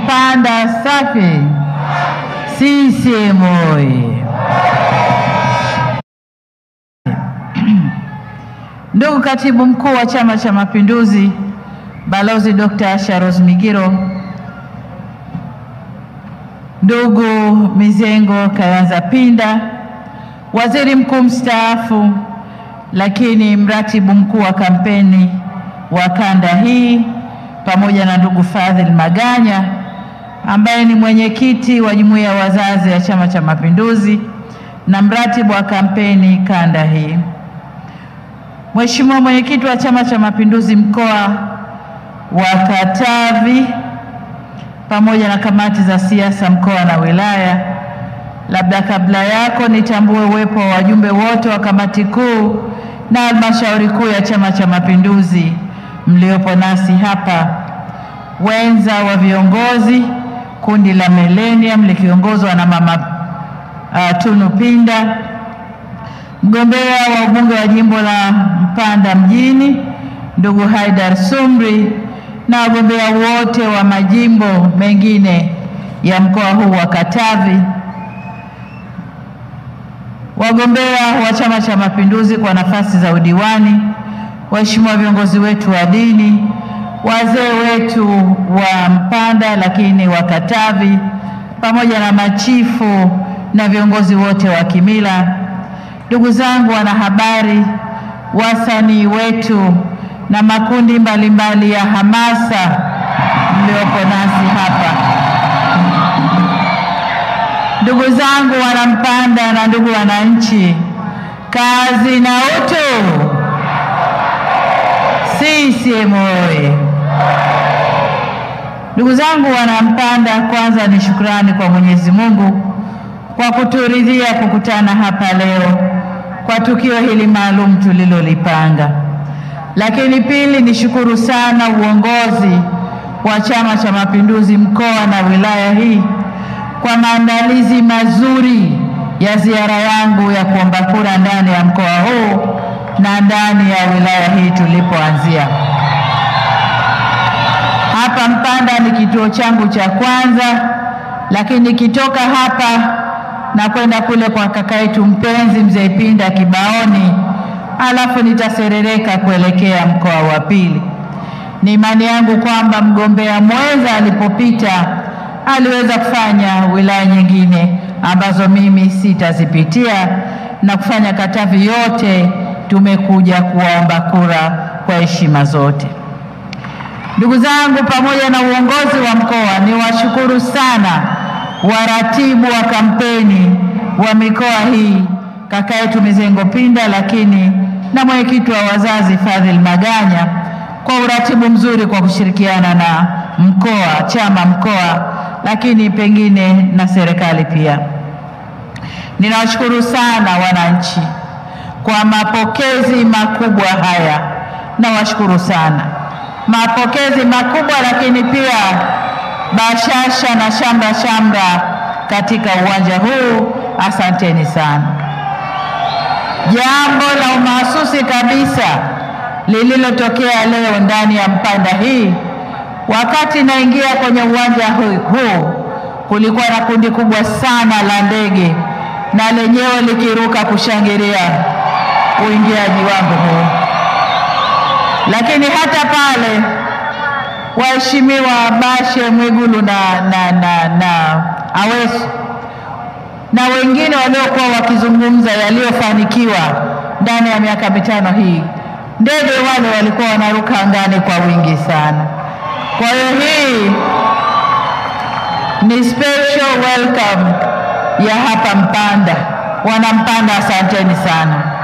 Mpanda safi. CCM oyee! Ndugu Katibu Mkuu wa Chama cha Mapinduzi Balozi Dr. Asha Rose Migiro, ndugu Mizengo Kayanza Pinda, Waziri Mkuu mstaafu lakini mratibu mkuu wa kampeni wa kanda hii, pamoja na ndugu Fadhili Maganya ambaye ni mwenyekiti wa Jumuiya ya Wazazi ya Chama cha Mapinduzi na mratibu wa kampeni kanda hii, Mheshimiwa mwenyekiti wa Chama cha Mapinduzi mkoa wa Katavi pamoja na kamati za siasa mkoa na wilaya. Labda kabla yako nitambue uwepo wa wajumbe wote wa kamati kuu na halmashauri kuu ya Chama cha Mapinduzi mliopo nasi hapa, wenza wa viongozi, kundi la Millennium likiongozwa na Mama Tunu Pinda, mgombea wa ubunge wa jimbo la Mpanda mjini ndugu Haidar Sumri, na wagombea wote wa majimbo mengine ya mkoa huu wa Katavi, wagombea wa Chama cha Mapinduzi kwa nafasi za udiwani, waheshimiwa viongozi wetu wa dini, wazee wetu wa Mpanda lakini wa Katavi, pamoja na machifu na viongozi wote wa kimila, ndugu zangu wanahabari, wasanii wetu na makundi mbalimbali ya hamasa mliopo nasi hapa, ndugu zangu wanampanda na ndugu wananchi, kazi na utu. CCM oyee! Ndugu zangu wanampanda, kwanza ni shukrani kwa Mwenyezi Mungu kwa kuturidhia kukutana hapa leo kwa tukio hili maalum tulilolipanga. Lakini pili, nishukuru sana uongozi wa Chama cha Mapinduzi mkoa na wilaya hii kwa maandalizi mazuri ya ziara yangu ya kuomba kura ndani ya mkoa huu na ndani ya wilaya hii tulipoanzia. Hapa Mpanda ni kituo changu cha kwanza, lakini nikitoka hapa na kwenda kule kwa kaka yetu mpenzi Mzee Pinda Kibaoni, alafu nitaserereka kuelekea mkoa wa pili. Ni imani yangu kwamba mgombea mwenza alipopita aliweza kufanya wilaya nyingine ambazo mimi sitazipitia na kufanya Katavi yote. Tumekuja kuomba kura kwa heshima zote. Ndugu zangu, pamoja na uongozi wa mkoa, ni washukuru sana waratibu wa kampeni wa mikoa hii, kaka yetu Mizengo Pinda, lakini na mwenyekiti wa wazazi Fadhili Maganya kwa uratibu mzuri, kwa kushirikiana na mkoa, chama mkoa, lakini pengine na serikali pia. Ninawashukuru sana wananchi kwa mapokezi makubwa haya, nawashukuru sana, mapokezi makubwa, lakini pia bashasha na shamra shamra katika uwanja huu. Asanteni sana. Jambo la umahsusi kabisa lililotokea leo ndani ya Mpanda hii, wakati naingia kwenye uwanja huu kulikuwa na kundi kubwa sana la ndege, na lenyewe likiruka kushangilia uingiaji wangu huu. Lakini hata pale waheshimiwa Bashe, Mwigulu na Aweso na wengine waliokuwa wakizungumza yaliyofanikiwa ndani ya miaka mitano hii, ndege wale walikuwa wanaruka angani kwa wingi sana. Kwa hiyo hii ni special welcome ya hapa Mpanda. Wanampanda, asanteni sana.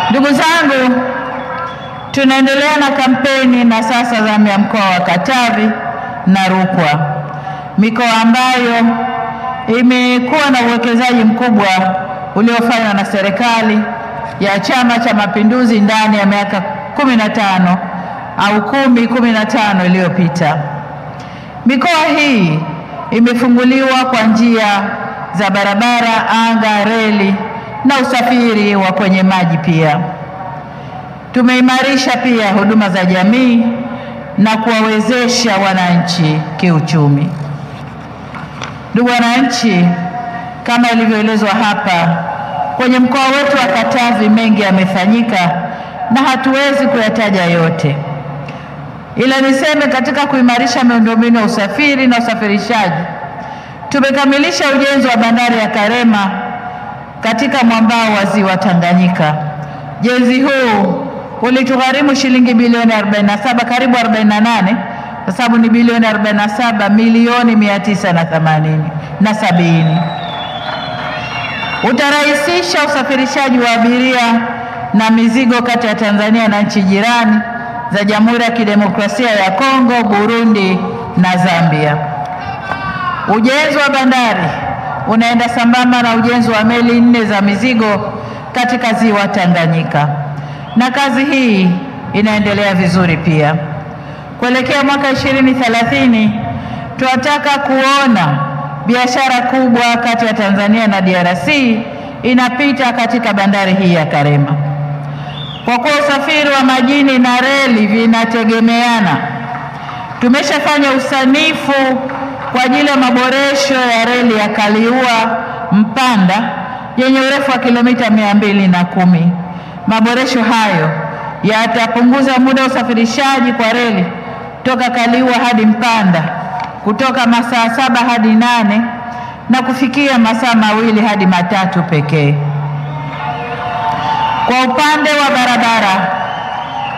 Ndugu zangu, tunaendelea na kampeni na sasa zamu ya mkoa wa Katavi na Rukwa, mikoa ambayo imekuwa na uwekezaji mkubwa uliofanywa na serikali ya Chama cha Mapinduzi ndani ya miaka 15 au 15 iliyopita. Mikoa hii imefunguliwa kwa njia za barabara, anga, reli na usafiri wa kwenye maji pia. Tumeimarisha pia huduma za jamii na kuwawezesha wananchi kiuchumi. Ndugu wananchi, kama ilivyoelezwa hapa, kwenye mkoa wetu wa Katavi mengi yamefanyika na hatuwezi kuyataja yote. Ila niseme katika kuimarisha miundombinu ya usafiri na usafirishaji, tumekamilisha ujenzi wa bandari ya Karema katika mwambao wa Ziwa Tanganyika. Ujenzi huu ulitugharimu shilingi bilioni 47, karibu 48, kwa sababu ni bilioni 47 milioni 970. Utarahisisha usafirishaji wa abiria na mizigo kati ya Tanzania na nchi jirani za Jamhuri ya Kidemokrasia ya Kongo, Burundi na Zambia. Ujenzi wa bandari unaenda sambamba na ujenzi wa meli 4 za mizigo katika Ziwa Tanganyika, na kazi hii inaendelea vizuri pia. Kuelekea mwaka 2030 tunataka kuona biashara kubwa kati ya Tanzania na DRC inapita katika bandari hii ya Karema. Kwa kuwa usafiri wa majini na reli vinategemeana, tumeshafanya usanifu kwa ajili ya maboresho ya reli ya Kaliua Mpanda yenye urefu wa kilomita 210. Maboresho hayo yatapunguza muda wa usafirishaji kwa reli toka Kaliua hadi Mpanda kutoka masaa 7 hadi 8 na kufikia masaa 2 hadi 3 pekee. Kwa upande wa barabara,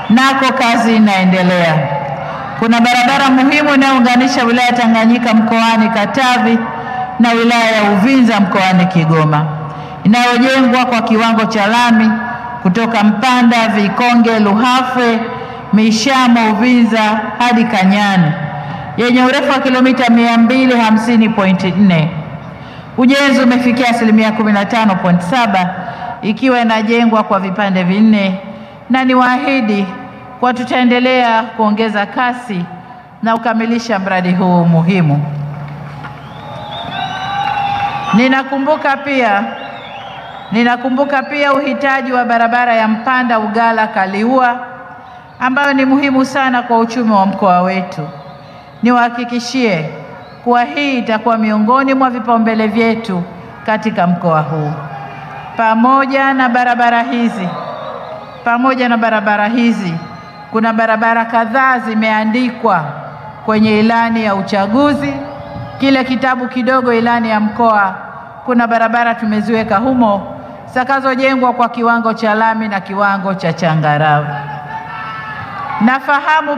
nako kazi inaendelea. Kuna barabara muhimu inayounganisha wilaya Tanganyika mkoani Katavi na wilaya ya Uvinza mkoani Kigoma, inayojengwa kwa kiwango cha lami kutoka Mpanda, Vikonge, Luhafwe, Mishamo, Uvinza hadi Kanyani yenye urefu wa kilomita 250.4. Ujenzi umefikia 15.7 ikiwa inajengwa kwa vipande 4, na niwaahidi kwa tutaendelea kuongeza kasi na kukamilisha mradi huu muhimu. Ninakumbuka pia uhitaji wa barabara ya Mpanda Ugala Kaliua ambayo ni muhimu sana kwa uchumi wa mkoa wetu. Niwahakikishie kuwa hii itakuwa miongoni mwa vipaumbele vyetu katika mkoa huu. Pamoja na barabara hizi, kuna barabara kadhaa zimeandikwa kwenye ilani ya uchaguzi, kile kitabu kidogo ilani ya mkoa. Kuna barabara tumeziweka humo zitakazojengwa kwa kiwango cha lami na kiwango cha changarawe. Nafahamu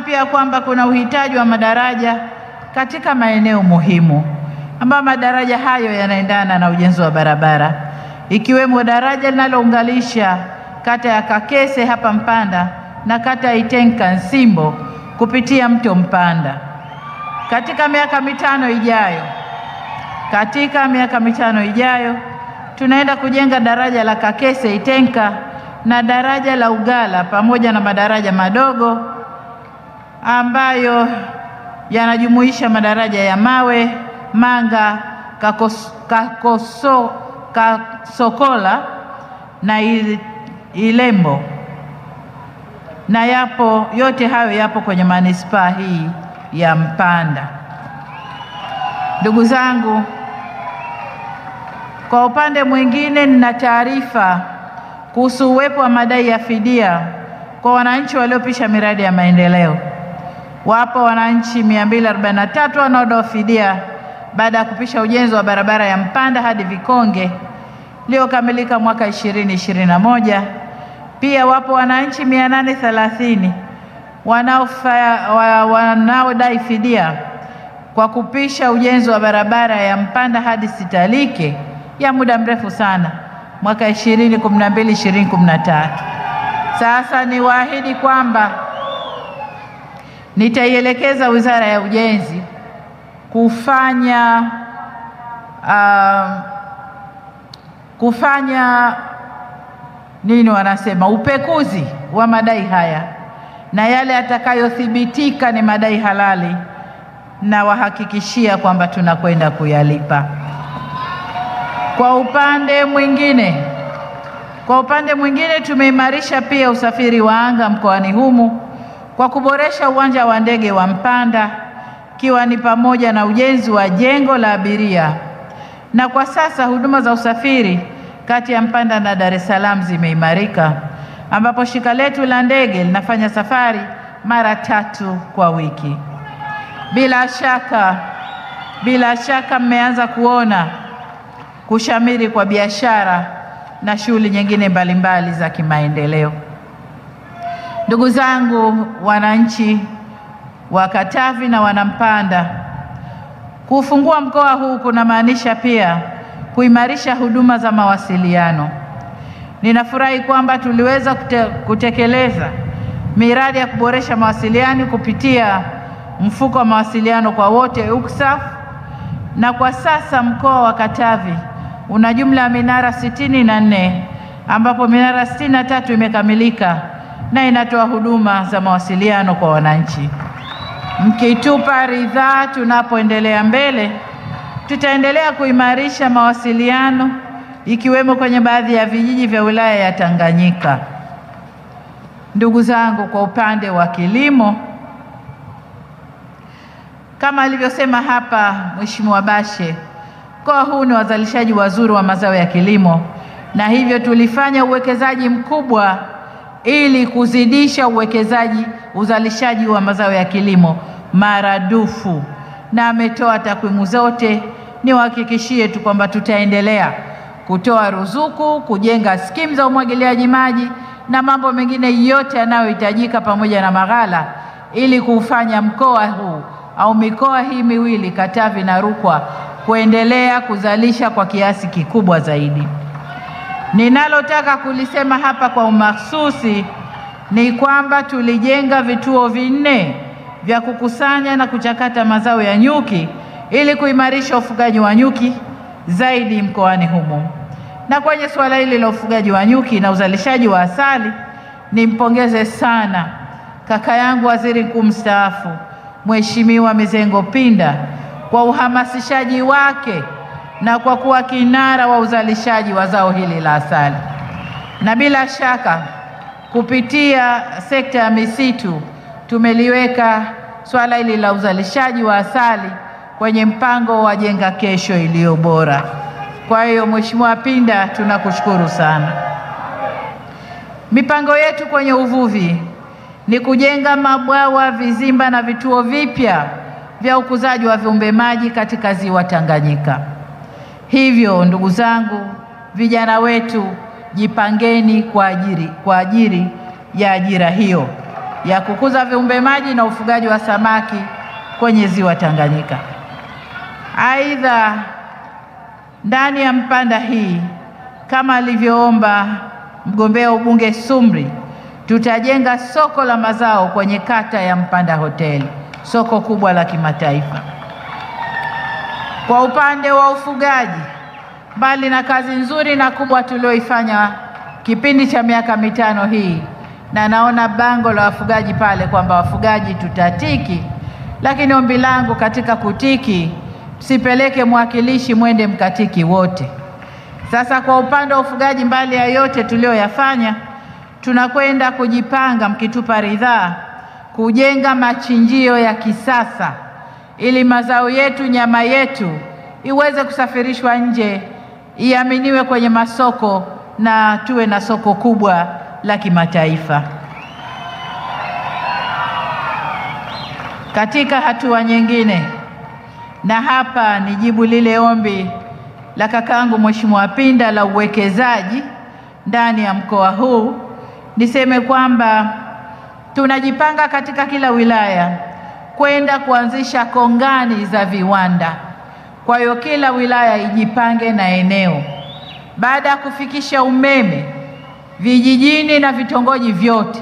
pia kwamba kuna uhitaji wa madaraja katika maeneo muhimu, ambayo madaraja hayo yanaendana na ujenzi wa barabara, ikiwemo daraja linalounganisha kata ya Kakese hapa Mpanda na kata ya Itenka Nsimbo kupitia mto Mpanda. Katika miaka mitano ijayo tunaenda kujenga daraja la Kakese Itenka na daraja la Ugala pamoja na madaraja madogo ambayo yanajumuisha madaraja ya Mawe, Manga, Kasokola na Ilembo, na yote hayo yapo kwenye manispaa hii ya Mpanda. Ndugu zangu, kwa upande mwingine nina taarifa kuhusu uwepo wa madai ya fidia kwa wananchi waliopisha miradi ya maendeleo. Wapo wananchi 243 wanaodai fidia baada ya kupisha ujenzi wa barabara ya Mpanda hadi Vikonge iliyokamilika mwaka 2021. Pia wapo wananchi 830 wanaodai fidia kwa kupisha ujenzi wa barabara ya Mpanda hadi Sitalike ya muda mrefu sana mwaka 2012-2013. Sasa niwaahidi kwamba nitaielekeza Wizara ya Ujenzi kufanya upekuzi wa madai haya, na yale atakayothibitika ni madai halali na wahakikishia kwamba tunakwenda kuyalipa. Kwa upande Kwa upande mwingine, tumeimarisha pia usafiri wa anga mkoani humu kwa kuboresha uwanja wa ndege wa Mpanda, ikiwa ni pamoja na ujenzi wa jengo la abiria, na kwa sasa huduma za usafiri kati ya Mpanda na Dar es Salaam zimeimarika, ambapo shirika letu la ndege linafanya safari mara 3 kwa wiki. Bila shaka mmeanza kuona kushamiri kwa biashara na shughuli nyingine mbalimbali za kimaendeleo. Ndugu zangu wananchi wa Katavi na Wanampanda, kufungua mkoa huu kunamaanisha pia kuimarisha huduma za mawasiliano. Ninafurahi kwamba tuliweza kutekeleza miradi ya kuboresha mawasiliano kupitia mfuko wa mawasiliano kwa wote UCSAF, na kwa sasa mkoa wa Katavi una jumla ya minara 64 ambapo minara 63 imekamilika na inatoa huduma za mawasiliano kwa wananchi. Mkitupa ridhaa, tunapoendelea mbele, tutaendelea kuimarisha mawasiliano ikiwemo kwenye baadhi ya vijiji vya wilaya ya Tanganyika. Ndugu zangu, kwa upande wa kilimo, kama alivyosema hapa Mheshimiwa Bashe, mkoa huu ni wazalishaji wazuri wa mazao ya kilimo, na hivyo tulifanya uwekezaji mkubwa ili kuzidisha uzalishaji wa mazao ya kilimo maradufu, na ametoa takwimu zote. Niwahakikishie tu kwamba tutaendelea kutoa ruzuku, kujenga skimu za umwagiliaji maji na mambo mengine yote yanayohitajika pamoja na maghala, ili kufanya mkoa huu au mikoa hii miwili, Katavi na Rukwa, kuendelea kuzalisha kwa kiasi kikubwa zaidi. Ninalotaka kulisema hapa kwa umaksusi ni kwamba tulijenga vituo 4 vya kukusanya na kuchakata mazao ya nyuki ili kuimarisha ufugaji wa nyuki zaidi mkoani humo. Na kwenye suala hili la ufugaji wa nyuki na uzalishaji wa asali, nimpongeze sana kaka yangu Waziri Mkuu mstaafu Mheshimiwa Mizengo Pinda kwa uhamasishaji wake na kwa kuwa kinara wa uzalishaji wa zao hili la asali. Na bila shaka kupitia sekta ya misitu tumeliweka swala hili la uzalishaji wa asali kwenye mpango wa Jenga Kesho Iliyo Bora. Kwa hiyo Mheshimiwa Pinda, tunakushukuru sana. Mipango yetu kwenye uvuvi ni kujenga mabwawa, vizimba na vituo vipya vya ukuzaji wa viumbe maji katika ziwa Tanganyika. Hivyo ndugu zangu, vijana wetu, jipangeni kwa ajili ya ajira hiyo ya kukuza viumbe maji na ufugaji wa samaki kwenye ziwa Tanganyika. Aidha, ndani ya Mpanda hii, kama alivyoomba mgombea ubunge Sumri, tutajenga soko la mazao kwenye kata ya Mpanda Hoteli, soko kubwa la kimataifa. Kwa upande wa ufugaji, mbali na kazi nzuri na kubwa tulioifanya kipindi cha miaka 5 hii, na naona bango la wafugaji pale kwamba wafugaji tutatiki, lakini ombi langu katika kutiki, msipeleke mwakilishi mwende mkatiki wote. Sasa kwa upande wa ufugaji, mbali ya yote tulioyafanya, tunakwenda kujipanga, mkitupa ridhaa, kujenga machinjio ya kisasa ili mazao yetu, nyama yetu iweze kusafirishwa nje, iaminiwe kwenye masoko na tuwe na soko kubwa la kimataifa. Katika hatua nyingine, na hapa nijibu lile ombi la kakaangu Mheshimiwa Pinda la uwekezaji ndani ya mkoa huu, niseme kwamba tunajipanga katika kila wilaya kwenda kuanzisha kongani za viwanda. Kwa hiyo kila wilaya ijipange na eneo. Baada ya kufikisha umeme vijijini na vitongoji vyote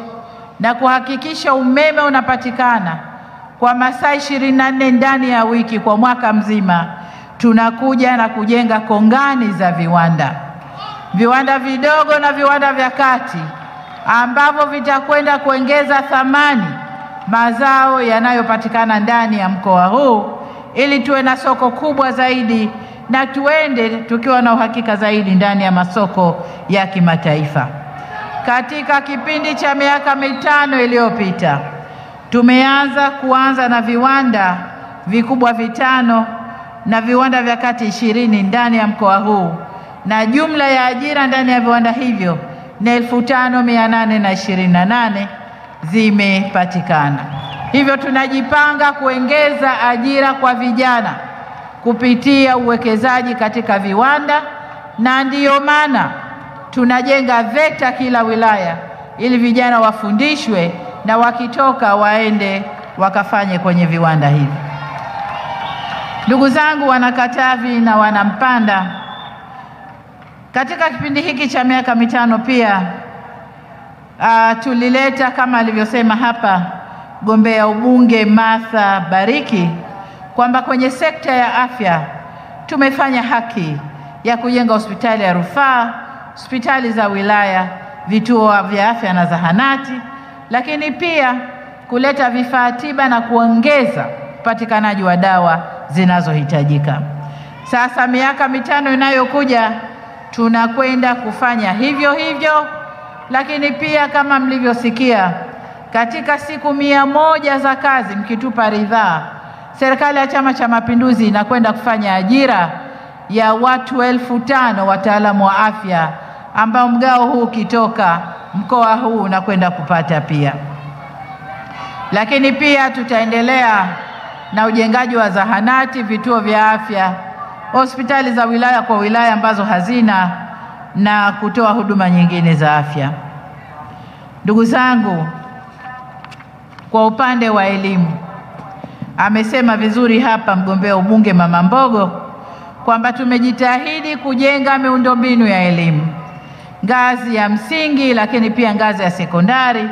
na kuhakikisha umeme unapatikana kwa masaa 24 ndani ya wiki kwa mwaka mzima, tunakuja na kujenga kongani za viwanda, viwanda vidogo na viwanda vya kati, ambavyo vitakwenda kuongeza thamani mazao yanayopatikana ndani ya mkoa huu, ili tuwe na soko kubwa zaidi na tuende tukiwa na uhakika zaidi ndani ya masoko ya kimataifa. Katika kipindi cha miaka 5 iliyopita, kuanza na viwanda vikubwa 5 na viwanda vya kati 20 ndani ya mkoa huu, na jumla ya ajira ndani ya viwanda hivyo ni 5828 zimepatikana. Hivyo tunajipanga kuongeza ajira kwa vijana kupitia uwekezaji katika viwanda, na ndiyo maana tunajenga VETA kila wilaya ili vijana wafundishwe na wakitoka waende wakafanye kwenye viwanda hivi. Ndugu zangu Wanakatavi na Wanampanda, katika kipindi hiki cha miaka 5 pia tulileta kama alivyosema hapa gombea ubunge Martha Bariki kwamba kwenye sekta ya afya tumefanya haki ya kujenga hospitali ya rufaa, hospitali za wilaya, vituo vya afya na zahanati, lakini pia kuleta vifaa tiba na kuongeza upatikanaji wa dawa zinazohitajika. Sasa miaka 5 inayokuja tunakwenda kufanya hivyo hivyo, lakini pia kama mlivyosikia, katika siku 100 za kazi mkitupa ridhaa, serikali ya Chama cha Mapinduzi inakwenda kufanya ajira ya watu 5,000 wataalamu wa afya, ambao mgao huu ukitoka mkoa huu unakwenda kupata pia. Lakini pia tutaendelea na ujengaji wa zahanati, vituo vya afya, hospitali za wilaya kwa wilaya ambazo hazina, na kutoa huduma nyingine za afya. Ndugu zangu, kwa upande wa elimu, amesema vizuri hapa mgombea ubunge Mama Mbogo kwamba tumejitahidi kujenga miundombinu ya elimu ngazi ya msingi, lakini pia ngazi ya sekondari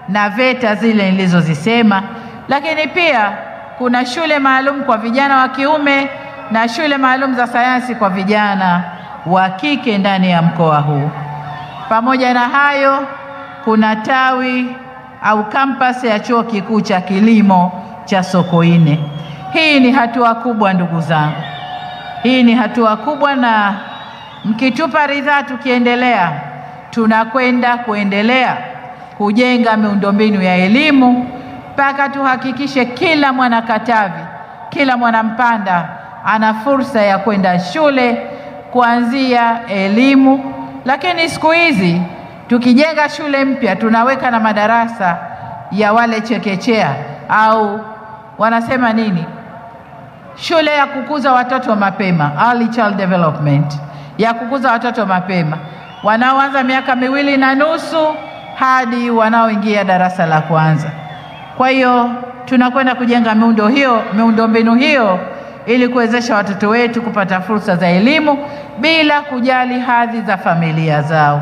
na VETA zile nilizozisema, lakini pia kuna shule maalum kwa vijana wa kiume na shule maalum za sayansi kwa vijana wa kike ndani ya mkoa huu. Pamoja na hayo, kuna tawi au kampasi ya chuo kikuu cha kilimo cha Sokoine. Hii ni hatua kubwa ndugu zangu, hii ni hatua kubwa, na mkitupa ridhaa tukiendelea, tunakwenda kuendelea kujenga miundombinu ya elimu mpaka tuhakikishe kila mwana Katavi, kila mwana Mpanda ana fursa ya kwenda shule kuanzia elimu. Lakini siku hizi tukijenga shule mpya tunaweka na madarasa ya wale chekechea au wanasema nini, shule ya kukuza watoto mapema, early child development, ya kukuza watoto mapema wanaoanza miaka 2.5 hadi wanaoingia darasa la kwanza. Kwa hiyo tunakwenda kujenga miundombinu hiyo ili kuwezesha watoto wetu kupata fursa za elimu bila kujali hadhi za familia zao.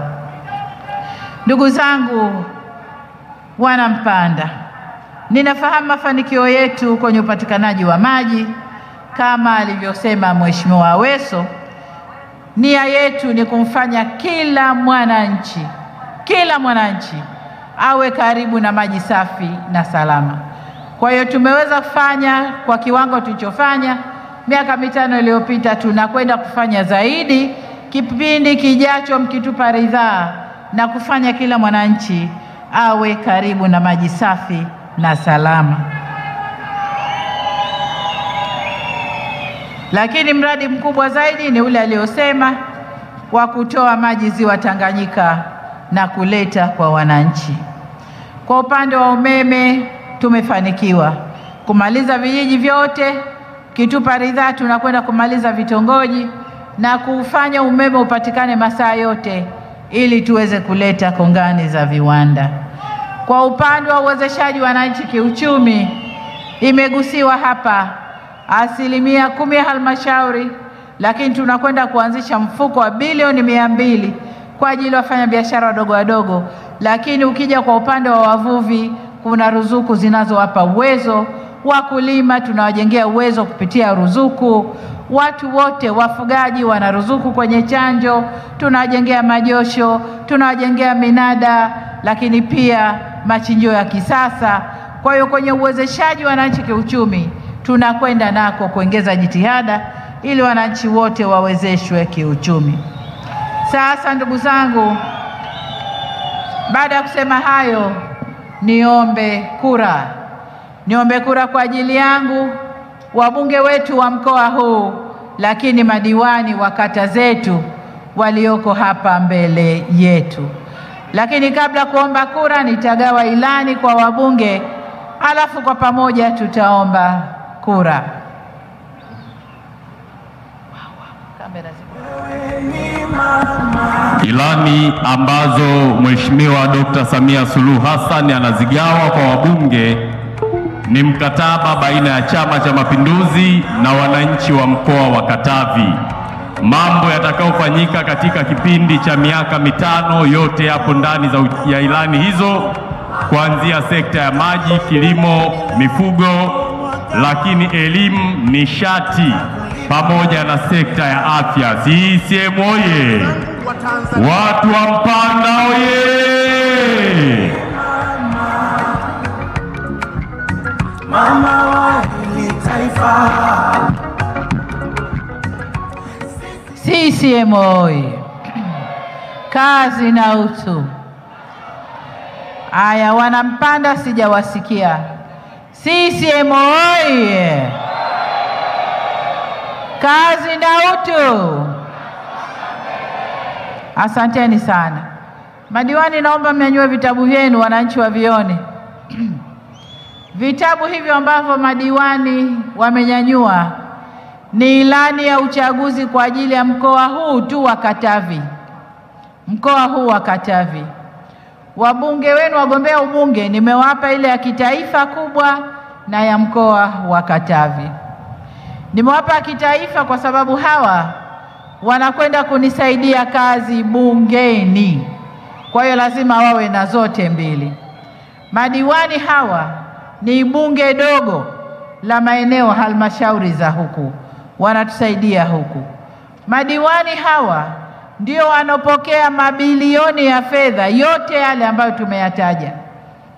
Ndugu zangu Wanampanda, ninafahamu mafanikio yetu kwenye upatikanaji wa maji kama alivyosema Mheshimiwa Aweso. Nia yetu ni kumfanya kila mwananchi awe karibu na maji safi na salama. Kwa hiyo tumeweza kufanya kwa kiwango tulichofanya miaka 5 iliyopita, tunakwenda kufanya zaidi kipindi kijacho mkitupa ridhaa, na kufanya kila mwananchi awe karibu na maji safi na salama. Lakini mradi mkubwa zaidi ni ule aliosema wa kutoa maji ziwa Tanganyika na kuleta kwa wananchi. Kwa upande wa umeme tumefanikiwa kumaliza vijiji vyote, kitupa ridhaa tunakwenda kumaliza vitongoji na kufanya umeme upatikane masaa yote ili tuweze kuleta kongani za viwanda. Kwa upande wa uwezeshaji wananchi kiuchumi, imegusiwa hapa 10% ya halmashauri, lakini tunakwenda kuanzisha mfuko wa bilioni 200 kwa ajili ya wafanyabiashara wadogo. Lakini ukija kwa upande wa wavuvi, kuna ruzuku zinazowapa uwezo wakulima, tunawajengea uwezo kupitia ruzuku. Watu wote wafugaji wana ruzuku kwenye chanjo, tunawajengea majosho, tunawajengea minada, lakini pia machinjio ya kisasa. Kwa hiyo kwenye uwezeshaji wananchi kiuchumi tunakwenda nako kuongeza jitihada ili wananchi wote wawezeshwe kiuchumi. Sasa ndugu zangu, baada ya kusema hayo, niombe kura. Niombe kura kwa ajili yangu, wabunge wetu wa mkoa huu, lakini madiwani wa kata zetu walioko hapa mbele yetu. Lakini kabla kuomba kura, nitagawa ilani kwa wabunge, alafu kwa pamoja tutaomba kura. Ilani ambazo Mheshimiwa Dr. Samia Suluhu Hassan anazigawa kwa wabunge ni mkataba baina ya Chama cha Mapinduzi na wananchi wa mkoa wa Katavi. Mambo yatakayofanyika katika kipindi cha miaka mitano yote hapo ndani ya ilani hizo, kuanzia sekta ya maji, kilimo, mifugo, lakini elimu, nishati pamoja na sekta ya afya. CCM oye! Watu wa Mpanda oye! Mama wa hili taifa. CCM oye! Kazi na utu. Aya, Wanampanda sijawasikia. CCM oye! Kazi na utu. Asanteni sana. Madiwani, naomba mnyanyue vitabu vyenu, wananchi wavione. Vitabu hivyo ambavyo madiwani wamenyanyua ni ilani ya uchaguzi kwa ajili ya mkoa huu tu wa Katavi. Mkoa huu wa Katavi. Wabunge wenu wagombea ubunge nimewapa ile ya kitaifa kubwa na ya mkoa wa Katavi. Nimewapa kitaifa kwa sababu hawa wanakwenda kunisaidia kazi bungeni. Kwa hiyo lazima wawe na zote mbili. Madiwani hawa ni bunge dogo la maeneo halmashauri za huku, wanatusaidia huku. Madiwani hawa ndio wanapokea mabilioni ya fedha yote yale ambayo tumeyataja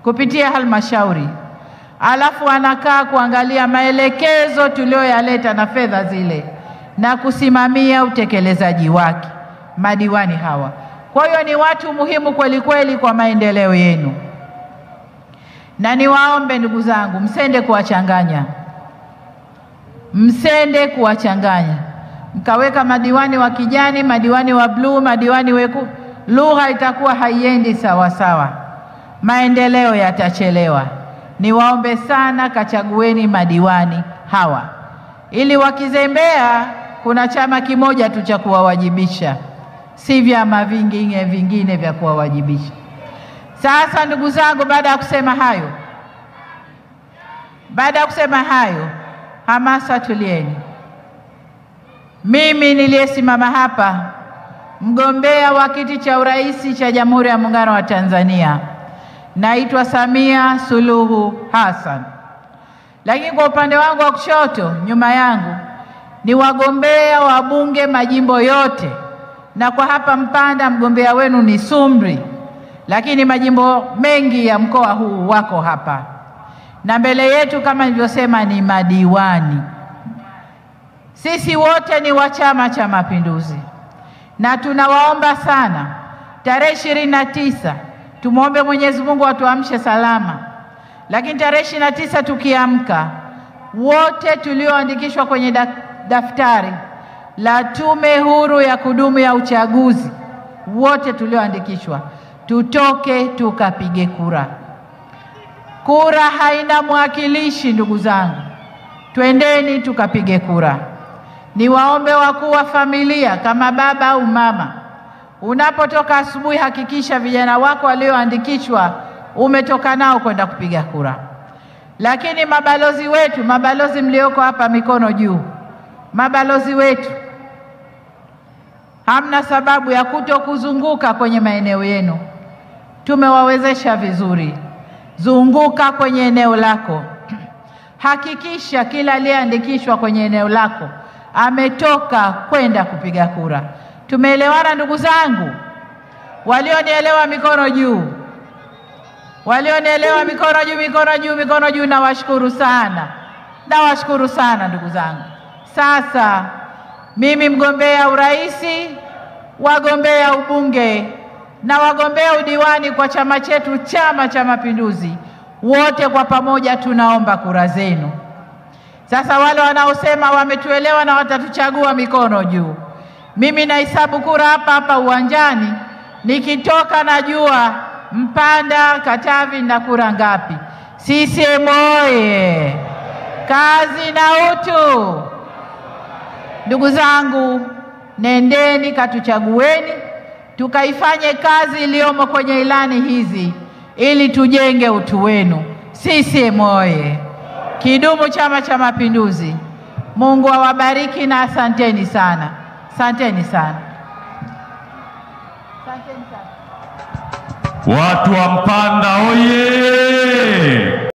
kupitia halmashauri, alafu wanakaa kuangalia maelekezo tulioyaleta na fedha zile na kusimamia utekelezaji wake. Madiwani hawa, kwa hiyo ni watu muhimu kweli kweli kwa maendeleo yenu, na niwaombe ndugu zangu, msende kuwachanganya, msende kuwachanganya mkaweka madiwani wa kijani, madiwani wa bluu, madiwani weku, lugha itakuwa haiendi sawa sawa, maendeleo yatachelewa. Niwaombe sana, kachagueni madiwani hawa, ili wakizembea kuna chama kimoja tu cha kuwawajibisha, si vyama vingine vya kuwawajibisha. Sasa ndugu zangu, baada ya kusema hayo, hamasa tulieni. Mimi niliyesimama hapa, mgombea wa kiti cha urais cha Jamhuri ya Muungano wa Tanzania, naitwa Samia Suluhu Hassan. Lakini kwa upande wangu wa kushoto, nyuma yangu, ni wagombea wa bunge majimbo yote, na kwa hapa Mpanda mgombea wenu ni Sumri, lakini majimbo mengi ya mkoa huu wako hapa, na mbele yetu kama nilivyosema ni madiwani. Sisi wote ni wa Chama cha Mapinduzi, na tunawaomba sana, tarehe 29 tumuombe Mwenyezi Mungu atuamshe salama, lakini tarehe 29 tukiamka, wote tulioandikishwa kwenye daftari la Tume Huru ya Kudumu ya Uchaguzi, wote tulioandikishwa tutoke tukapige kura. Kura haina mwakilishi ndugu zangu, twendeni tukapige kura. Niwaombe wakuu wa familia, kama baba au mama, unapotoka asubuhi hakikisha vijana wako walioandikishwa umetoka nao kwenda kupiga kura. Lakini mabalozi wetu, mabalozi mlioko hapa mikono juu, mabalozi wetu, hamna sababu ya kutokuzunguka kwenye maeneo yenu. Tumewawezesha vizuri. Zunguka kwenye eneo lako. Hakikisha kila aliyeandikishwa kwenye eneo lako ametoka kwenda kupiga kura. Tumeelewana ndugu zangu? Walionielewa mikono juu. Walionielewa mikono juu, mikono juu, mikono juu. Nawashukuru sana. Nawashukuru sana ndugu zangu. Sasa Mimi mgombea uraisi, wagombea ubunge na wagombea udiwani kwa chama chetu, Chama cha Mapinduzi, wote kwa pamoja tunaomba kura zenu. Sasa wale wanaosema wametuelewa na watatuchagua, mikono juu. Mimi nahesabu kura hapa hapa uwanjani, nikitoka najua Mpanda, Katavi na kura ngapi. CCM oye! Kazi na utu. Ndugu zangu, nendeni katuchagueni, tukaifanye kazi iliyomo kwenye ilani hizi ili tujenge utu wenu. CCM oye! Kidumu Chama cha Mapinduzi! Mungu awabariki na asanteni sana. Asanteni sana. Asanteni sana. Watu wa Mpanda oye!